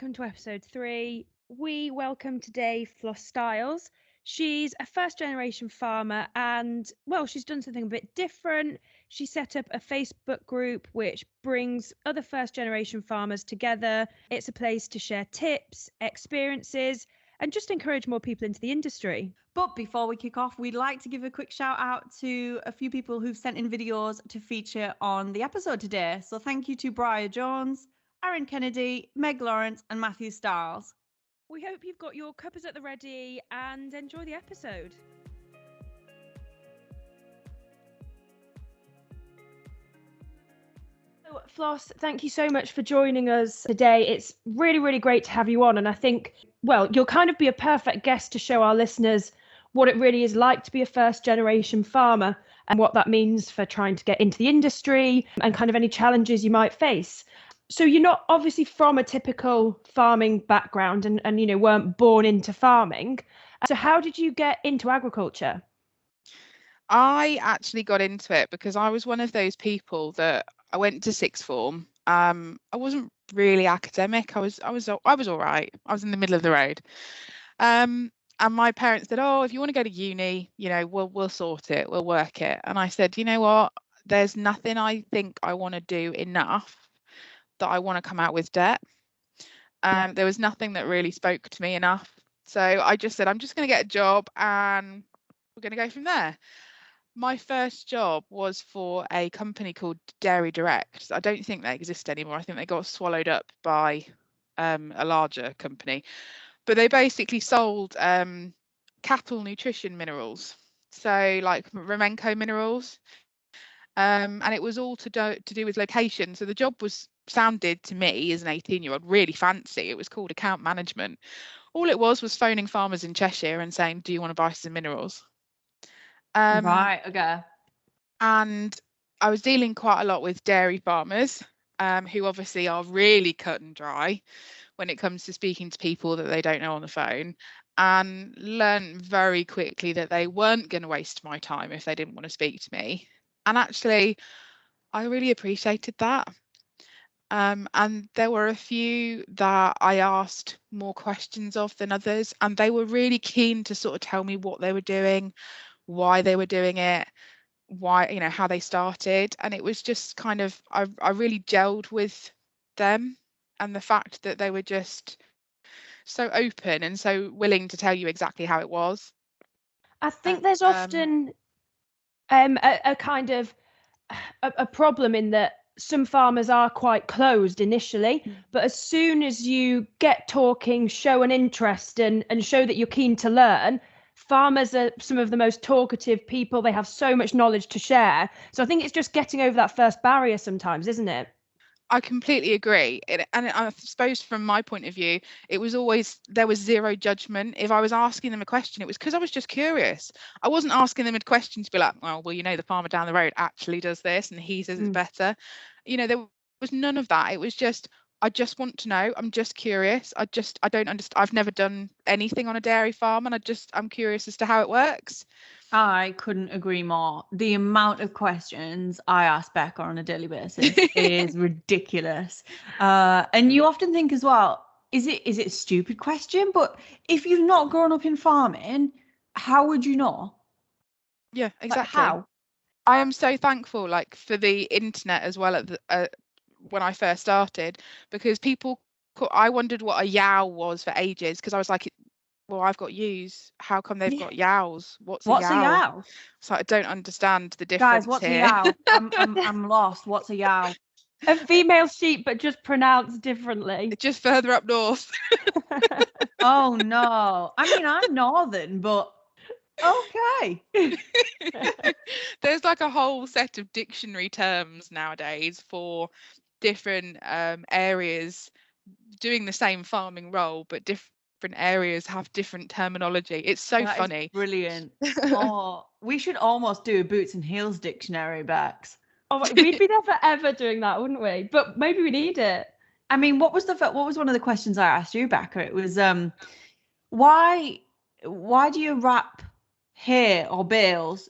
welcome to episode 3. We welcome today Floss Styles. She's a first generation farmer and, well, she's done something a bit different. She set up a Facebook group which brings other first generation farmers together. It's a place to share tips, experiences, and just encourage more people into the industry. But before we kick off, we'd like to give a quick shout out to a few people who've sent in videos to feature on the episode today. So thank you to Briar Jones, Aaron Kennedy, Meg Lawrence, and Matthew Stiles. We hope you've got your cuppers at the ready and enjoy the episode. So, Floss, thank you so much for joining us today. It's really, really great to have you on. And I think, well, you'll kind of be a perfect guest to show our listeners what it really is like to be a first generation farmer and what that means for trying to get into the industry and kind of any challenges you might face. So you're not obviously from a typical farming background and you know, weren't born into farming. So how did you get into agriculture? I actually got into it because I was one of those people that I went to sixth form. I wasn't really academic. I was all right. I was in the middle of the road. And my parents said, "Oh, if you want to go to uni, you know, we'll sort it. We'll work it." And I said, "You know what? There's nothing I think I want to do enough that I want to come out with debt." There was nothing that really spoke to me enough. So I just said, I'm just going to get a job and we're going to go from there. My first job was for a company called Dairy Direct. I don't think they exist anymore. I think they got swallowed up by a larger company. But they basically sold cattle nutrition minerals. So like Remenco minerals. And it was all to do with location. So the job sounded to me as an 18-year-old really fancy. It was called account management. All it was phoning farmers in Cheshire and saying, "Do you want to buy some minerals?" Right, okay. And I was dealing quite a lot with dairy farmers who obviously are really cut and dry when it comes to speaking to people that they don't know on the phone, and learned very quickly that they weren't going to waste my time if they didn't want to speak to me. And actually, I really appreciated that. And there were a few that I asked more questions of than others, and they were really keen to sort of tell me what they were doing, why they were doing it, why, you know, how they started. And it was just kind of, I really gelled with them, and the fact that they were just so open and so willing to tell you exactly how it was. I think there's often a kind of a problem in that some farmers are quite closed initially, but as soon as you get talking, show an interest and show that you're keen to learn, farmers are some of the most talkative people. They have so much knowledge to share. So I think it's just getting over that first barrier sometimes, isn't it? I completely agree. And I suppose from my point of view, it was always, there was zero judgment. If I was asking them a question, it was because I was just curious. I wasn't asking them a question to be like, well, you know, the farmer down the road actually does this and he says it's better. You know, there was none of that. It was just, I just want to know. I'm just curious. I don't understand. I've never done anything on a dairy farm, and I'm curious as to how it works. I couldn't agree more. The amount of questions I ask Becca on a daily basis is ridiculous. And you often think as well, is it a stupid question? But if you've not grown up in farming, how would you know? Yeah, exactly. Like, how? I am so thankful, like, for the internet as well when I first started, because I wondered what a yow was for ages, because I was like, well, I've got ewes. How come they've got yows? What's a yow? So I don't understand the difference. Guys, what's here. a yow? I'm lost. What's a yow? A female sheep, but just pronounced differently. Just further up north. Oh no! I mean, I'm northern, but okay. There's like a whole set of dictionary terms nowadays for different areas doing the same farming role, but different areas have different terminology. It's so funny. Brilliant. Oh, we should almost do a boots and heels dictionary, Bex. Oh, we'd be there forever doing that, wouldn't we? But maybe we need it. I mean, what was one of the questions I asked you, Becca? It was why do you wrap hay or bales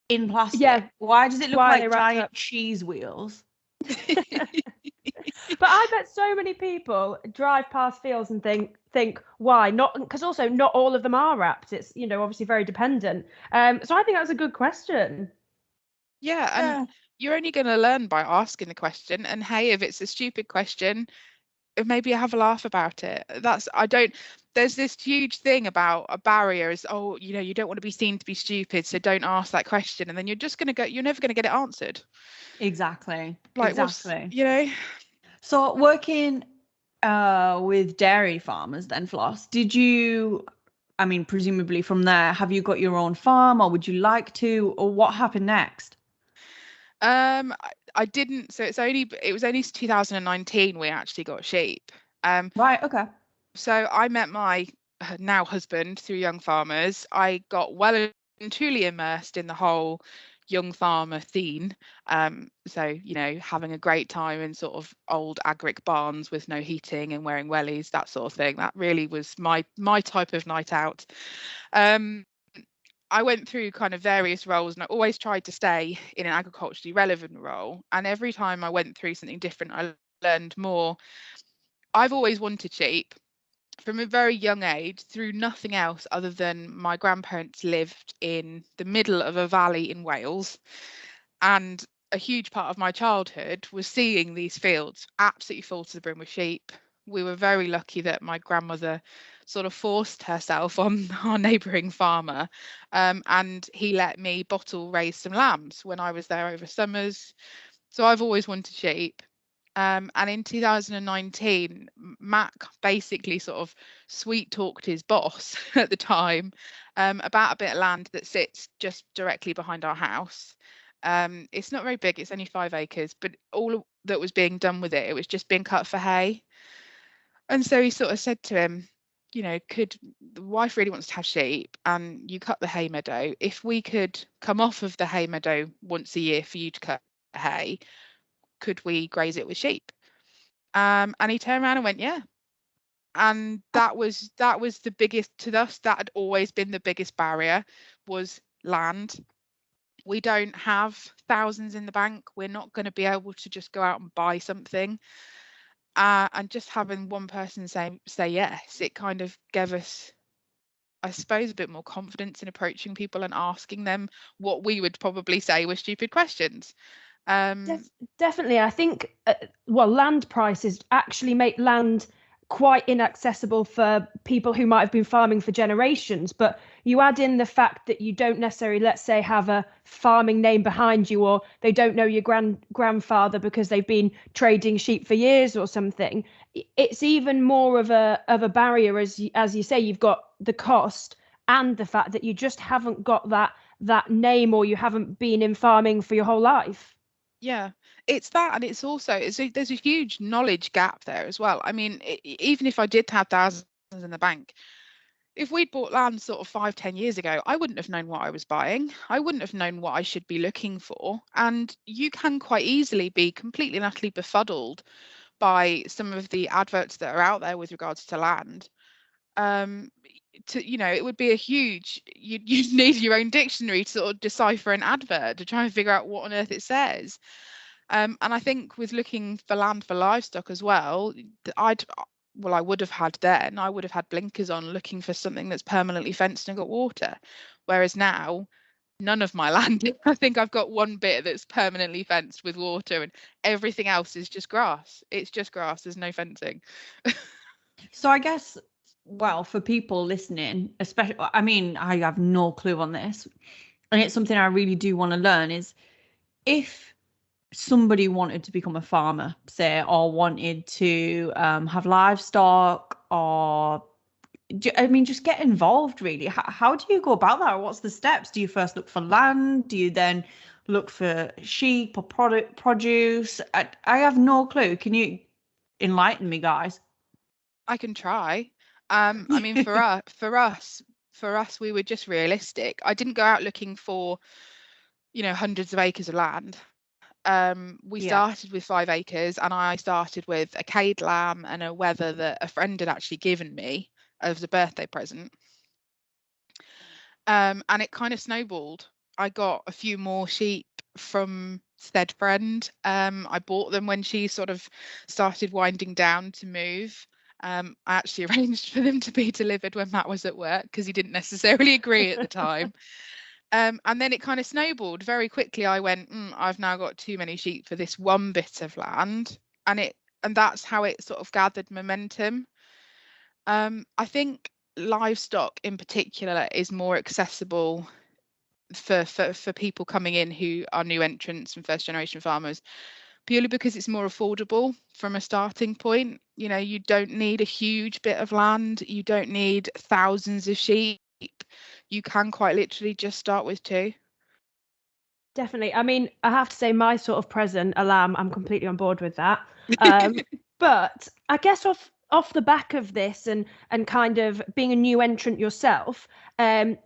in plastic? Yeah. Why does it look like giant cheese wheels? But I bet so many people drive past fields and think why not? Because also not all of them are wrapped. It's obviously very dependent. So I think that's a good question. Yeah, and you're only going to learn by asking the question. And hey, if it's a stupid question, maybe have a laugh about it. There's this huge thing about a barrier is, you don't want to be seen to be stupid, so don't ask that question. And then you're never going to get it answered. Exactly. Like, exactly. So working with dairy farmers then, Floss, presumably from there, have you got your own farm, or would you like to, or what happened next? I didn't. So it was only 2019 we actually got sheep. Right. Okay. So I met my now husband through Young Farmers. I got well and truly immersed in the whole young farmer scene. So having a great time in sort of old agric barns with no heating and wearing wellies, that sort of thing. That really was my type of night out. I went through kind of various roles, and I always tried to stay in an agriculturally relevant role. And every time I went through something different, I learned more. I've always wanted sheep from a very young age, through nothing else other than my grandparents lived in the middle of a valley in Wales. And a huge part of my childhood was seeing these fields absolutely full to the brim with sheep. We were very lucky that my grandmother sort of forced herself on our neighbouring farmer, and he let me bottle raise some lambs when I was there over summers. So I've always wanted sheep. And in 2019, Mac basically sort of sweet talked his boss at the time about a bit of land that sits just directly behind our house. It's not very big, it's only 5 acres, but all that was being done with it was just being cut for hay. And so he sort of said to him, the wife really wants to have sheep, and you cut the hay meadow. If we could come off of the hay meadow once a year for you to cut hay, could we graze it with sheep? And he turned around and went, yeah. And that was the biggest, to us, that had always been the biggest barrier, was land. We don't have thousands in the bank. We're not going to be able to just go out and buy something. And just having one person say yes, it kind of gave us, I suppose, a bit more confidence in approaching people and asking them what we would probably say were stupid questions. Definitely. I think, land prices actually make land quite inaccessible for people who might have been farming for generations. But you add in the fact that you don't necessarily, let's say, have a farming name behind you, or they don't know your grandfather because they've been trading sheep for years or something. It's even more of a barrier, as you say. You've got the cost and the fact that you just haven't got that name, or you haven't been in farming for your whole life. Yeah, it's that, and it's also there's a huge knowledge gap there as well. I mean, even if I did have thousands in the bank, if we'd bought land sort of 5-10 years ago, I wouldn't have known what I was buying. I wouldn't have known what I should be looking for. And you can quite easily be completely and utterly befuddled by some of the adverts that are out there with regards to land. It would be a huge, you'd need your own dictionary to sort of decipher an advert to try and figure out what on earth it says. And I think with looking for land for livestock as well, I would have had blinkers on looking for something that's permanently fenced and got water. Whereas now, none of my land, I think I've got one bit that's permanently fenced with water, and everything else is just grass. It's just grass, there's no fencing. So I guess, well, for people listening, especially, I have no clue on this, and it's something I really do want to learn, is if somebody wanted to become a farmer, say, or wanted to have livestock, or just get involved, really. How do you go about that? What's the steps? Do you first look for land? Do you then look for sheep or produce? I have no clue. Can you enlighten me, guys? I can try. For us, we were just realistic. I didn't go out looking for, hundreds of acres of land. We started with 5 acres, and I started with a cade lamb and a wether that a friend had actually given me as a birthday present. And it kind of snowballed. I got a few more sheep from said friend. I bought them when she sort of started winding down to move. I actually arranged for them to be delivered when Matt was at work because he didn't necessarily agree at the time. And then it kind of snowballed very quickly. I went, I've now got too many sheep for this one bit of land, and that's how it sort of gathered momentum. I think livestock in particular is more accessible for people coming in who are new entrants and first generation farmers, purely because it's more affordable from a starting point. You know, you don't need a huge bit of land, you don't need thousands of sheep, you can quite literally just start with 2. Definitely. I mean, I have to say my sort of present, a lamb, I'm completely on board with that. But I guess off the back of this and kind of being a new entrant yourself,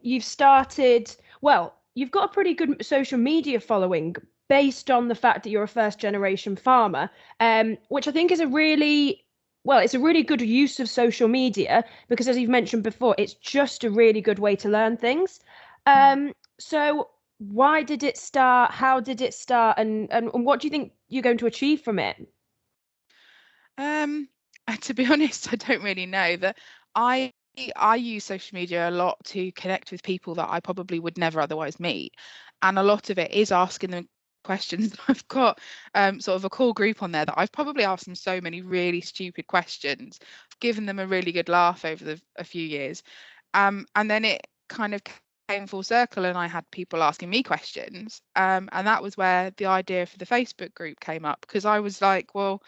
you've started, well, you've got a pretty good social media following based on the fact that you're a first generation farmer, which I think is it's a really good use of social media because, as you've mentioned before, it's just a really good way to learn things. So why did it start? How did it start? And what do you think you're going to achieve from it? To be honest, I don't really know. That I use social media a lot to connect with people that I probably would never otherwise meet, and a lot of it is asking them questions. I've got sort of a core group on there that I've probably asked them so many really stupid questions. I've given them a really good laugh over a few years, and then it kind of came full circle, and I had people asking me questions, and that was where the idea for the Facebook group came up, because I was like, well,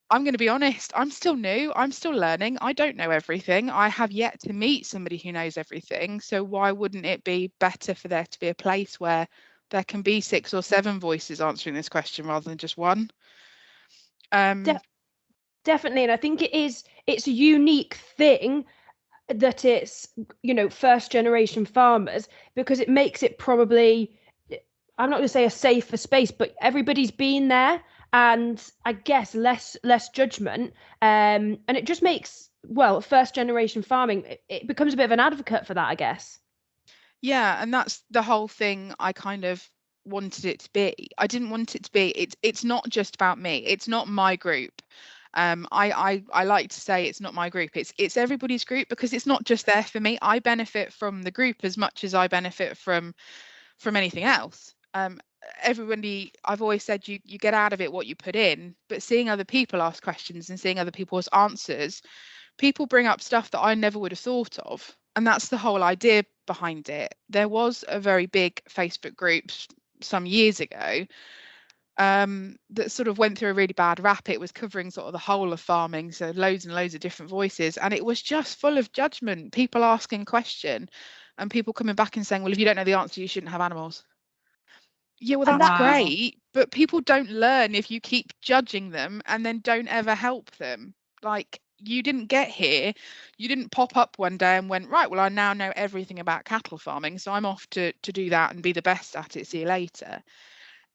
I'm going to be honest, I'm still new, I'm still learning, I don't know everything, I have yet to meet somebody who knows everything, so why wouldn't it be better for there to be a place where there can be 6 or 7 voices answering this question rather than just one? Definitely, and I think it's a unique thing that it's, first generation farmers, because it makes it probably, I'm not going to say a safer space, but everybody's been there, and I guess less judgment, and it just makes, first generation farming, it becomes a bit of an advocate for that, I guess. Yeah, and that's the whole thing I kind of wanted it to be. I didn't want it to be, it's not just about me, it's not my group. I like to say it's not my group, it's everybody's group, because it's not just there for me. I benefit from the group as much as I benefit from anything else. Everybody, I've always said, you get out of it what you put in, but seeing other people ask questions and seeing other people's answers, people bring up stuff that I never would have thought of, and that's the whole idea behind it. There was a very big Facebook group some years ago that sort of went through a really bad rap. It was covering sort of the whole of farming, so loads and loads of different voices, and it was just full of judgment, people asking question and people coming back and saying, well, if you don't know the answer, you shouldn't have animals. Yeah, well, that's great, but people don't learn if you keep judging them and then don't ever help them. Like, you didn't get here, you didn't pop up one day and went, right, well, I now know everything about cattle farming, so I'm off to do that and be the best at it, see you later.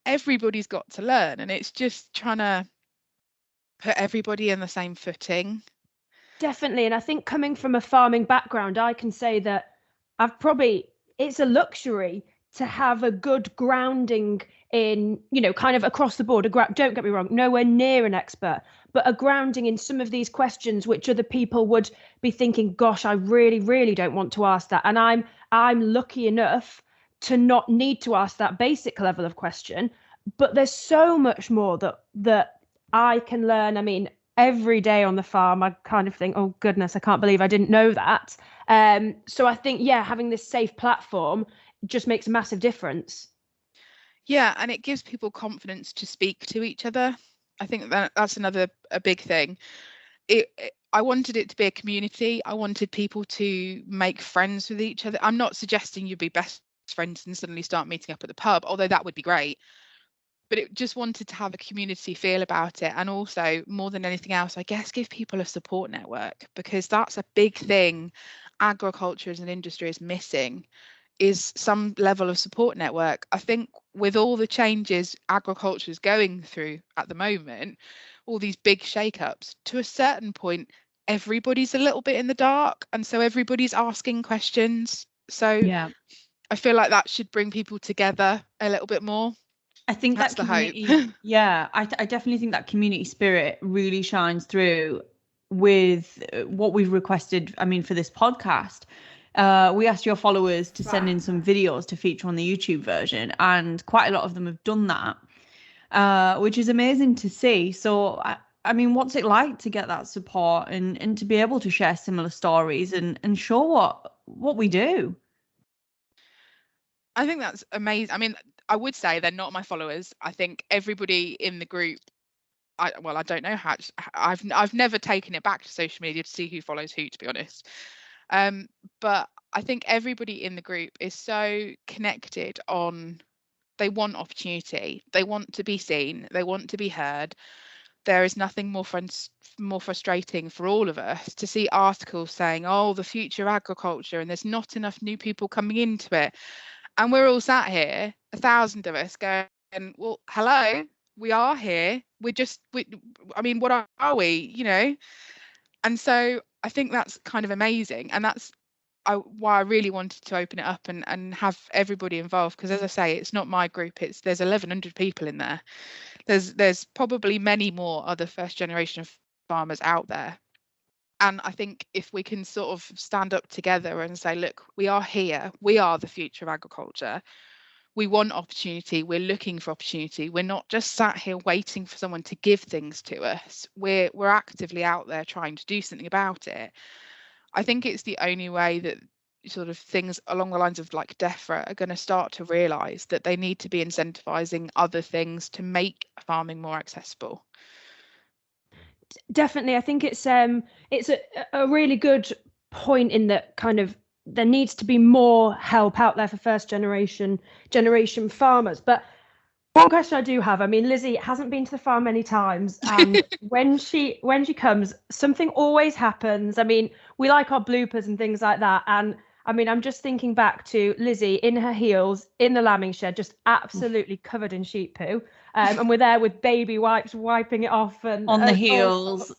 Everybody's got to learn, and it's just trying to put everybody in the same footing. Definitely, and I think coming from a farming background, I can say that it's a luxury to have a good grounding in, kind of across the board. Don't get me wrong, nowhere near an expert, but a grounding in some of these questions which other people would be thinking, gosh, I really, really don't want to ask that. And I'm lucky enough to not need to ask that basic level of question. But there's so much more that I can learn. I mean, every day on the farm, I kind of think, oh goodness, I can't believe I didn't know that. So I think, having this safe platform just makes a massive difference. Yeah, and it gives people confidence to speak to each other. I think that's a big thing. I wanted it to be a community. I wanted people to make friends with each other. I'm not suggesting you be best friends and suddenly start meeting up at the pub, although that would be great. But it just wanted to have a community feel about it, and also, more than anything else, I guess, give people a support network, because that's a big thing agriculture as an industry is missing, is some level of support network. I think with all the changes agriculture is going through at the moment, all these big shake-ups, to a certain point, everybody's a little bit in the dark, and so everybody's asking questions. So yeah, I feel like that should bring people together a little bit more. I think That's that the hope. community, yeah, I definitely think that community spirit really shines through with what we've requested. I mean, for this podcast, we asked your followers to send in some videos to feature on the YouTube version, and quite a lot of them have done that, which is amazing to see. So, I mean, what's it like to get that support and to be able to share similar stories and show what we do? I think that's amazing. I mean, I would say they're not my followers. I think everybody in the group, I don't know how. I've never taken it back to social media to see who follows who, to be honest. But I think everybody in the group is so connected on. They want opportunity. They want to be seen. They want to be heard. There is nothing more frustrating for all of us to see articles saying, "Oh, the future agriculture," and there's not enough new people coming into it. And we're all sat here, 1,000 of us, going, well, hello, we are here. I mean, what are we, you know? And so I think that's kind of amazing. And that's why I really wanted to open it up and have everybody involved. Because as I say, it's not my group. There's 1,100 people in there. There's probably many more other first generation farmers out there. And I think if we can sort of stand up together and say, look, we are here, we are the future of agriculture. We want opportunity. We're looking for opportunity. We're not just sat here waiting for someone to give things to us. We're actively out there trying to do something about it. I think it's the only way that sort of things along the lines of like DEFRA are going to start to realise that they need to be incentivising other things to make farming more accessible. Definitely, I think it's a really good point in that kind of there needs to be more help out there for first generation farmers. But one question I do have, I mean, Lizzie hasn't been to the farm many times, and when she comes, something always happens. I mean, we like our bloopers and things like that, and I mean, I'm just thinking back to Lizzie in her heels in the lambing shed, just absolutely covered in sheep poo. And we're there with baby wipes, wiping it off and on the heels,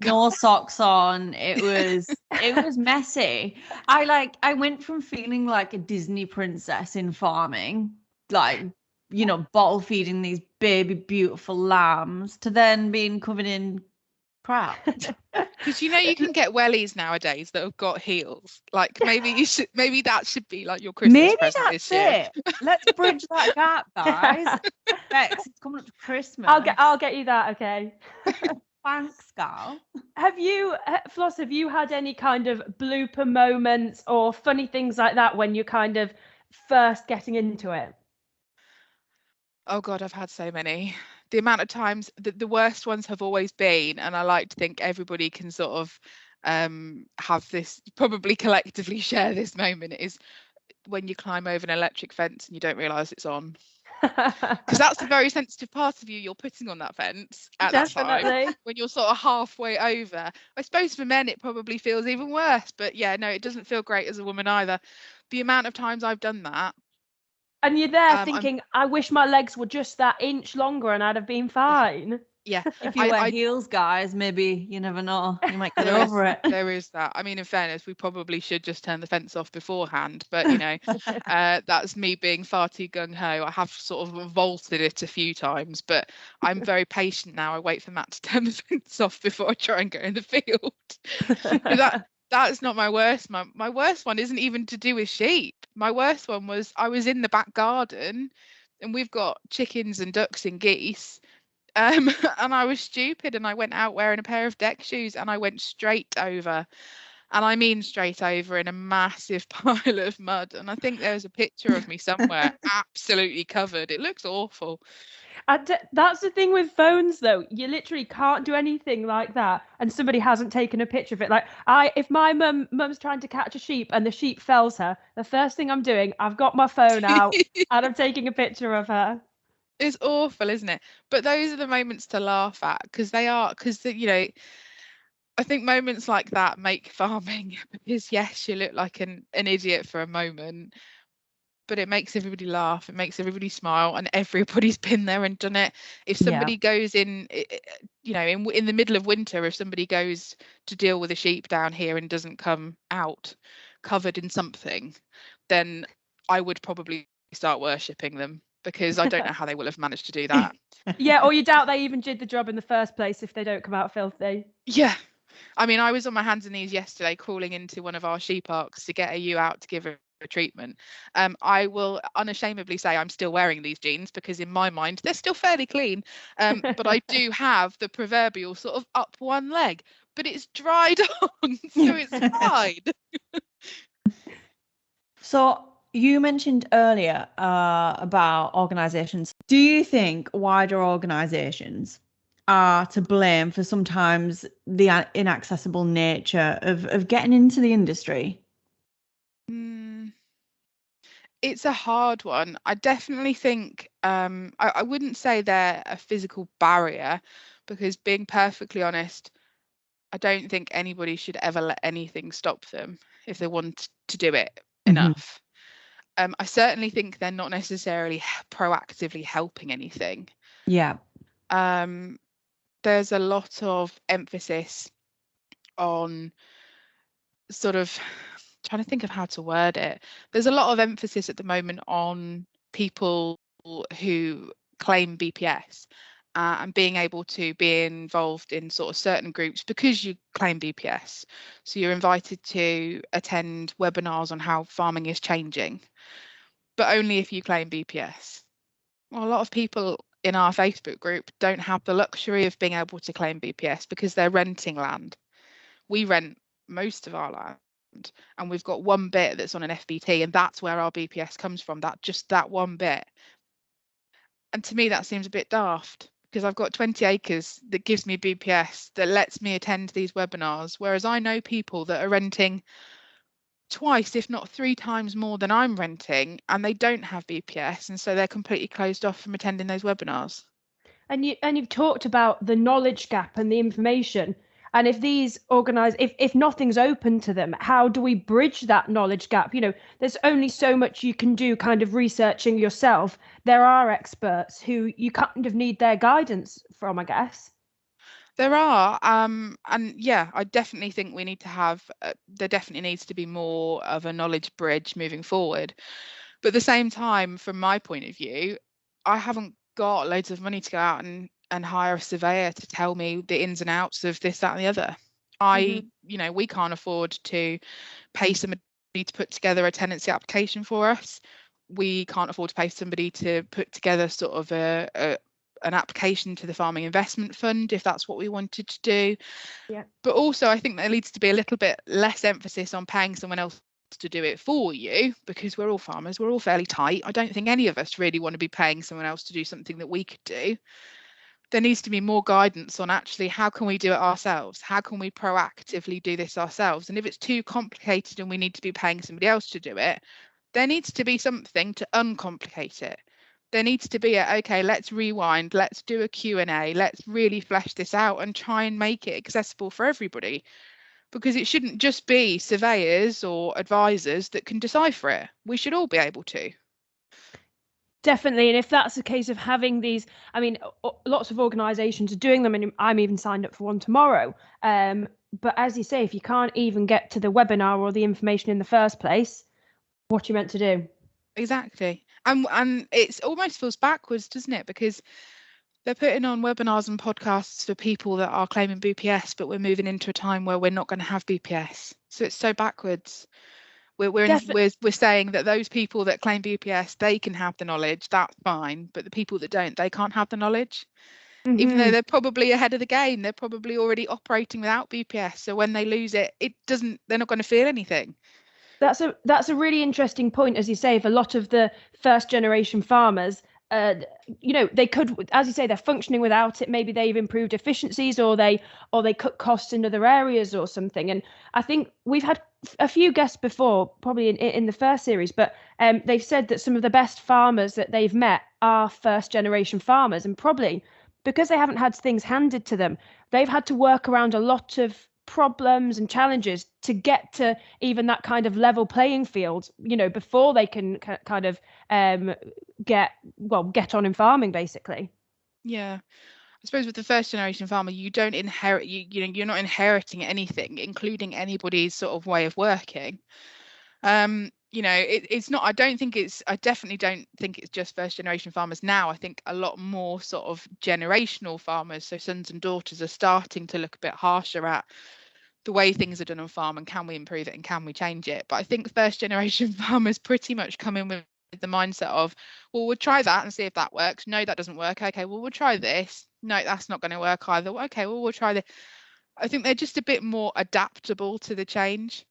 no socks on. It was messy. I went from feeling like a Disney princess in farming, like, you know, bottle feeding these baby beautiful lambs, to then being covered in crap. Because you know you can get wellies nowadays that have got heels. Like maybe that should be like your Christmas present this year. Let's bridge that gap, guys. Bex, it's coming up to Christmas. I'll get you that, okay. Thanks, gal. Have you, Floss, have you had any kind of blooper moments or funny things like that when you're kind of first getting into it? Oh God, I've had so many. The amount of times, the worst ones have always been, and I like to think everybody can sort of have this, probably collectively share this moment, is when you climb over an electric fence and you don't realise it's on. Because that's the very sensitive part of you're putting on that fence at Definitely. that time, when you're sort of halfway over. I suppose for men it probably feels even worse, but yeah, no, it doesn't feel great as a woman either. The amount of times I've done that. And you're there thinking, I wish my legs were just that inch longer and I'd have been fine. Yeah. If you wear heels, guys, maybe, you never know, you might get over it. There is that. I mean, in fairness, we probably should just turn the fence off beforehand, but you know, that's me being far too gung-ho. I have sort of vaulted it a few times, but I'm very patient now. I wait for Matt to turn the fence off before I try and go in the field. That's not my worst. My worst one isn't even to do with sheep. My worst one was I was in the back garden and we've got chickens and ducks and geese. And I was stupid and I went out wearing a pair of deck shoes and I went straight over. And I mean straight over in a massive pile of mud. And I think there's a picture of me somewhere absolutely covered. It looks awful. That's the thing with phones, though. You literally can't do anything like that, and somebody hasn't taken a picture of it. Like if my mum's trying to catch a sheep and the sheep fells her, the first thing I'm doing, I've got my phone out and I'm taking a picture of her. It's awful, isn't it? But those are the moments to laugh at, because you know, I think moments like that make farming, because yes, you look like an idiot for a moment, but it makes everybody laugh, it makes everybody smile, and everybody's been there and done it. If somebody goes in, you know, in the middle of winter, if somebody goes to deal with a sheep down here and doesn't come out covered in something, then I would probably start worshipping them. because I don't know how they will have managed to do that. Yeah, or you doubt they even did the job in the first place if they don't come out filthy. Yeah. I mean, I was on my hands and knees yesterday crawling into one of our sheep arcs to get a ewe out to give her a treatment. I will unashamedly say I'm still wearing these jeans because in my mind they're still fairly clean. But I do have the proverbial sort of up one leg, but it's dried on, so it's fine. So you mentioned earlier about organisations. Do you think wider organisations are to blame for sometimes the inaccessible nature of getting into the industry? It's a hard one. I definitely think I wouldn't say they're a physical barrier, because being perfectly honest, I don't think anybody should ever let anything stop them if they want to do it enough. I certainly think they're not necessarily proactively helping anything. Yeah. There's a lot of emphasis on sort of trying to think of how to word it. There's a lot of emphasis at the moment on people who claim BPS and being able to be involved in sort of certain groups because you claim BPS. So you're invited to attend webinars on how farming is changing, but only if you claim BPS. Well, a lot of people in our Facebook group don't have the luxury of being able to claim BPS because they're renting land. We rent most of our land, and we've got one bit that's on an FBT, and that's where our BPS comes from, that one bit. And to me that seems a bit daft, because I've got 20 acres that gives me BPS that lets me attend these webinars, whereas I know people that are renting twice if not 3 times more than I'm renting, and they don't have BPS, and so they're completely closed off from attending those webinars. And you've talked about the knowledge gap and the information. And if these if nothing's open to them, how do we bridge that knowledge gap? There's only so much you can do kind of researching yourself. There are experts who you kind of need their guidance from, I guess. There are, and yeah, I definitely think we need to have, there definitely needs to be more of a knowledge bridge moving forward. But at the same time, from my point of view, I haven't got loads of money to go out and hire a surveyor to tell me the ins and outs of this, that, and the other. We can't afford to pay somebody to put together a tenancy application for us. We can't afford to pay somebody to put together sort of an application to the Farming Investment Fund if that's what we wanted to do. Yeah. But also I think there needs to be a little bit less emphasis on paying someone else to do it for you, because we're all farmers, we're all fairly tight. I don't think any of us really want to be paying someone else to do something that we could do. There needs to be more guidance on actually how can we do it ourselves? How can we proactively do this ourselves? And if it's too complicated and we need to be paying somebody else to do it, there needs to be something to uncomplicate it. There needs to be okay, let's rewind, let's do a Q&A, let's really flesh this out and try and make it accessible for everybody, because it shouldn't just be surveyors or advisors that can decipher it. We should all be able to. Definitely. And if that's the case of having these, I mean, lots of organisations are doing them, and I'm even signed up for one tomorrow. But as you say, if you can't even get to the webinar or the information in the first place, what are you meant to do? Exactly. And it almost feels backwards, doesn't it? Because they're putting on webinars and podcasts for people that are claiming BPS, but we're moving into a time where we're not going to have BPS. So it's so backwards. We're saying that those people that claim BPS, they can have the knowledge, that's fine, but the people that don't, they can't have the knowledge. Even though they're probably ahead of the game, they're probably already operating without BPS. So when they lose it, they're not going to feel anything. That's a really interesting point, as you say. For a lot of the first generation farmers, they could, as you say, they're functioning without it. Maybe they've improved efficiencies, or they cut costs in other areas or something. And I think we've had a few guests before, probably in the first series, but they've said that some of the best farmers that they've met are first generation farmers, and probably because they haven't had things handed to them, they've had to work around a lot of problems and challenges to get to even that kind of level playing field, before they can kind of get on in farming, basically. Yeah, I suppose with the first generation farmer, you don't inherit, you're not inheriting anything, including anybody's sort of way of working. it's not, I definitely don't think it's just first generation farmers now. I think a lot more sort of generational farmers, so sons and daughters, are starting to look a bit harsher at the way things are done on farm, and can we improve it and can we change it. But I think first generation farmers pretty much come in with the mindset of, well, we'll try that and see if that works. No, that doesn't work. Okay, well, we'll try this. No, that's not going to work either. Okay, well, we'll try this. I think they're just a bit more adaptable to the change.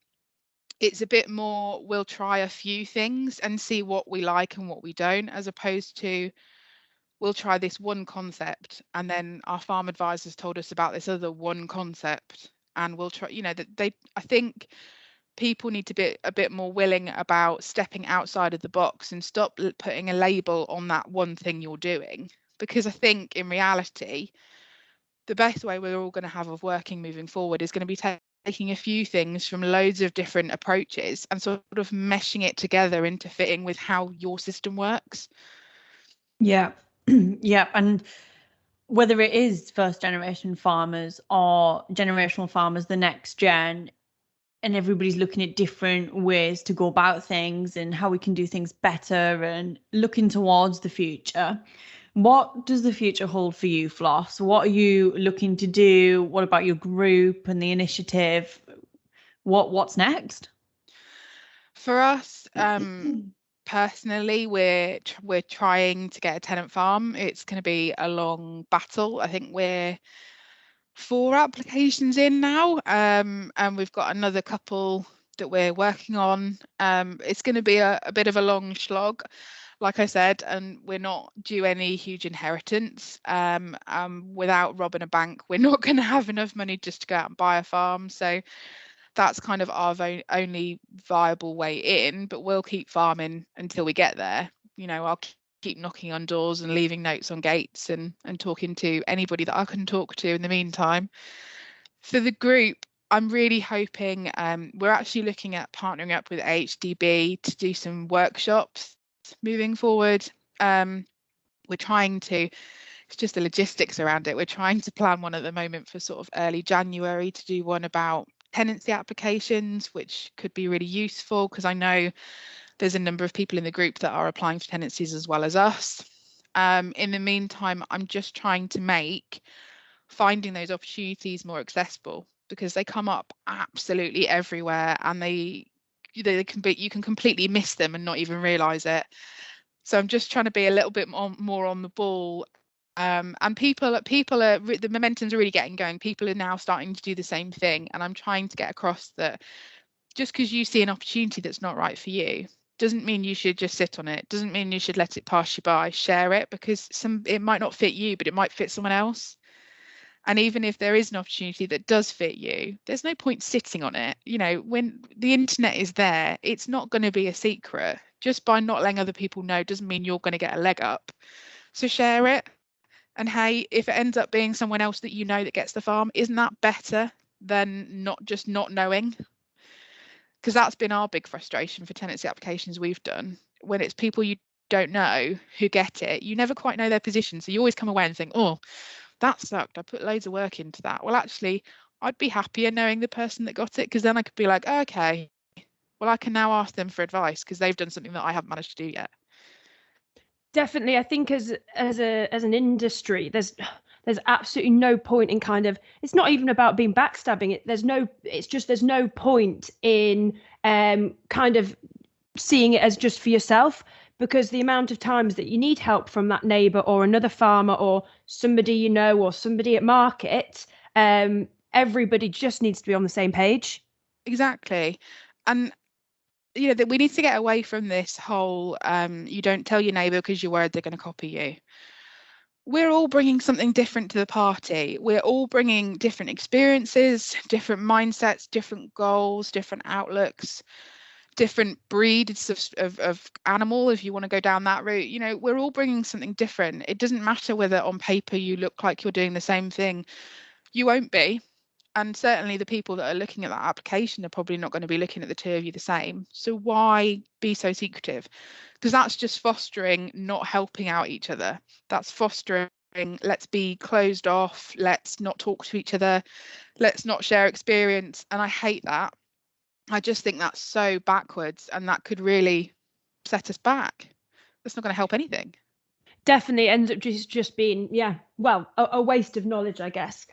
It's a bit more, we'll try a few things and see what we like and what we don't, as opposed to, we'll try this one concept and then our farm advisors told us about this other one concept, and we'll try, I think people need to be a bit more willing about stepping outside of the box and stop putting a label on that one thing you're doing. Because I think in reality, the best way we're all going to have of working moving forward is going to be taking a few things from loads of different approaches and sort of meshing it together into fitting with how your system works. Yeah. Yeah. And whether it is first generation farmers or generational farmers, the next gen, and everybody's looking at different ways to go about things and how we can do things better and looking towards the future. What does the future hold for you, Floss? What are you looking to do? What about your group and the initiative? What's next? For us, personally, we're trying to get a tenant farm. It's going to be a long battle. I think we're 4 applications in now, and we've got another couple that we're working on. It's going to be a bit of a long slog, like I said, and we're not due any huge inheritance. Without robbing a bank, we're not going to have enough money just to go out and buy a farm. So that's kind of our only viable way in, but we'll keep farming until we get there. I'll keep knocking on doors and leaving notes on gates and talking to anybody that I can talk to in the meantime. For the group, I'm really hoping, we're actually looking at partnering up with HDB to do some workshops moving forward. We're trying to, it's just the logistics around it. We're trying to plan one at the moment for sort of early January to do one about tenancy applications, which could be really useful, because I know there's a number of people in the group that are applying for tenancies as well as us. In the meantime, I'm just trying to make finding those opportunities more accessible, because they come up absolutely everywhere, and you can completely miss them and not even realize it. So I'm just trying to be a little bit more on the ball. And people are, the momentum's really getting going. People are now starting to do the same thing, and I'm trying to get across that just because you see an opportunity that's not right for you doesn't mean you should just sit on it. Doesn't mean you should let it pass you by. Share it, because it might not fit you, but it might fit someone else. And even if there is an opportunity that does fit you, there's no point sitting on it. When the internet is there, it's not going to be a secret. Just by not letting other people know doesn't mean you're going to get a leg up. So share it. And hey, if it ends up being someone else that that gets the farm, isn't that better than not knowing? Because that's been our big frustration for tenancy applications we've done. When it's people you don't know who get it, you never quite know their position. So you always come away and think, oh, that sucked. I put loads of work into that. Well, actually, I'd be happier knowing the person that got it, because then I could be like, oh, okay, well, I can now ask them for advice because they've done something that I haven't managed to do yet. Definitely, I think as an industry, there's absolutely no point in it's not even about being backstabbing. There's no point in kind of seeing it as just for yourself, because the amount of times that you need help from that neighbour or another farmer or somebody or somebody at market, everybody just needs to be on the same page. Exactly. And that we need to get away from this whole you don't tell your neighbour because you're worried they're going to copy you. We're all bringing something different to the party. We're all bringing different experiences, different mindsets, different goals, different outlooks, different breeds of animal, if you want to go down that route. We're all bringing something different. It doesn't matter whether on paper you look like you're doing the same thing. You won't be. And certainly the people that are looking at that application are probably not going to be looking at the two of you the same. So why be so secretive? Because that's just fostering not helping out each other. That's fostering, let's be closed off, let's not talk to each other, let's not share experience. And I hate that. I just think that's so backwards, and that could really set us back. That's not going to help anything. Definitely ends up just being, a waste of knowledge, I guess.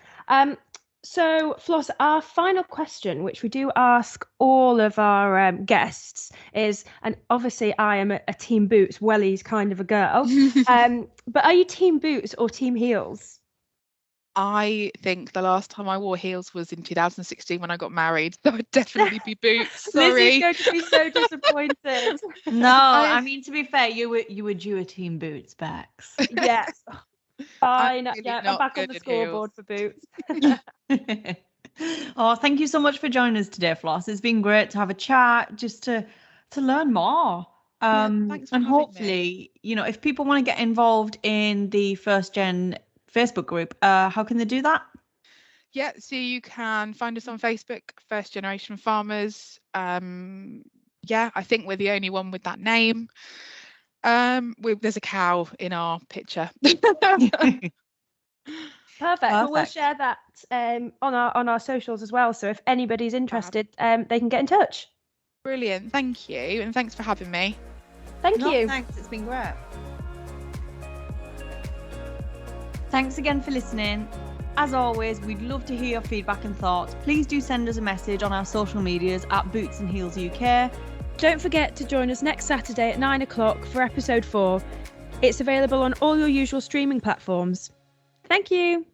So, Floss, our final question, which we do ask all of our guests, is, and obviously I am a Team Boots, wellies kind of a girl, but are you Team Boots or Team Heels? I think the last time I wore heels was in 2016 when I got married. So I'd definitely be boots. Sorry. Lizzie's going to be so disappointed. No, I mean, to be fair, you were due a Team Boots, Bex. Yes. Fine. Really I'm back on the scoreboard for boots. Oh, thank you so much for joining us today, Floss. It's been great to have a chat, just to learn more. Thanks for and having hopefully, me. If people want to get involved in the First Gen Facebook group, how can they do that? Yeah, so you can find us on Facebook, First Generation Farmers. I think we're the only one with that name. There's a cow in our picture. Perfect. Well, we'll share that on our socials as well. So if anybody's interested, they can get in touch. Brilliant. Thank you, and thanks for having me. Thank you. Thanks. It's been great. Thanks again for listening. As always, we'd love to hear your feedback and thoughts. Please do send us a message on our social medias at Boots and Heels UK. Don't forget to join us next Saturday at 9 o'clock for episode 4. It's available on all your usual streaming platforms. Thank you.